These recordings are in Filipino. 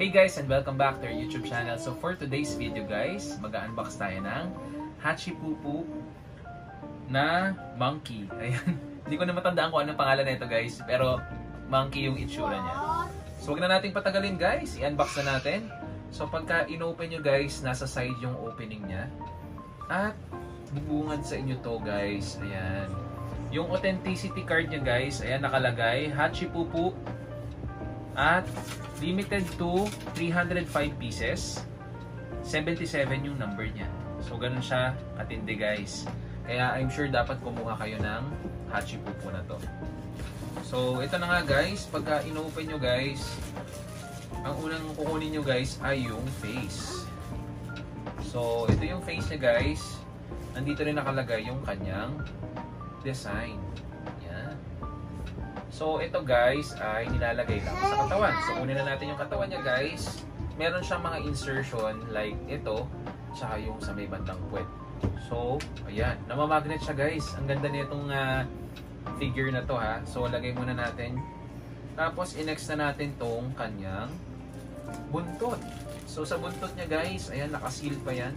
Hey guys, and welcome back to our YouTube channel. So for today's video guys, mag-unbox tayo ng Hachipupu na monkey. Ayan. Hindi ko na matandaan kung anong pangalan nito guys, pero monkey yung itsura niya. So wag na nating patagalin guys, i-unbox na natin. So pagka in-open nyo guys, nasa side yung opening niya. At bubungad sa inyo to guys. Ayan. Yung authenticity card niya guys, ayan nakalagay, Hachipupu. At limited to 305 pieces. 77 yung number niya. So ganun siya katindi guys. Kaya I'm sure dapat kumuha kayo ng Hachipupu na to. So ito na nga guys, pagka inopen nyo guys, ang unang kukunin nyo guys ay yung face. So ito yung face niya guys. Nandito rin nakalagay yung kanyang design. Yan. So ito guys ay nilalagay lang sa katawan. So kunin na natin yung katawan niya guys. Meron siyang mga insertion like ito, tsaka yung sa may bandang puwet. So ayan, namamagnet siya guys. Ang ganda nitong figure na to ha. So lagay muna natin. Tapos i-next na natin tong kanyang buntot. So sa buntot niya guys, ayan naka-seal pa yan.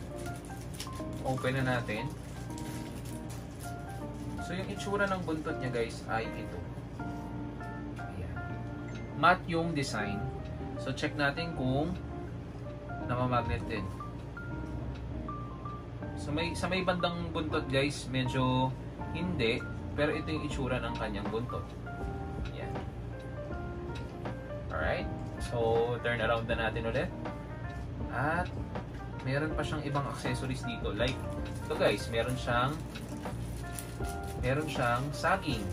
Open na natin. So yung itsura ng buntot niya guys ay ito. Ayan. Matte yung design. So check natin kung namamagnet din. So sa may bandang buntot guys, medyo hindi. Pero ito yung itsura ng kanyang buntot. Ayan. Alright. So turn around na natin ulit. At meron pa siyang ibang accessories dito. Like ito guys, meron siyang saging.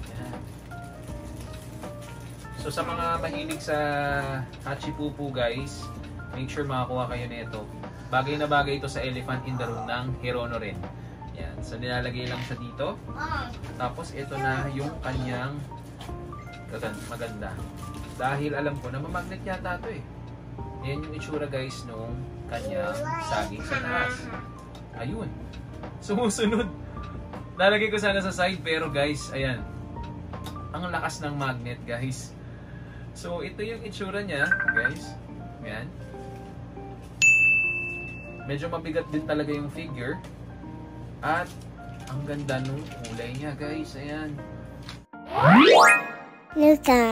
Yan. So sa mga mahilig sa Hachipupu guys, make sure makakuha kayo nito. Bagay na bagay ito sa elephant in the room ng Hirono rin. Yan. So nilalagay lang siya dito. Tapos ito na yung kanyang maganda. Dahil alam ko na mamagnet yata ito eh. Yan yung itsura guys nung kanyang saging sa taas. Ayun. Sumusunod. Lalagay ko sana sa side pero guys, ayan. Ang lakas ng magnet guys. So ito yung itsura niya guys. Ayan. Medyo mabigat din talaga yung figure. At ang ganda nung kulay niya guys. Ayan. Luka.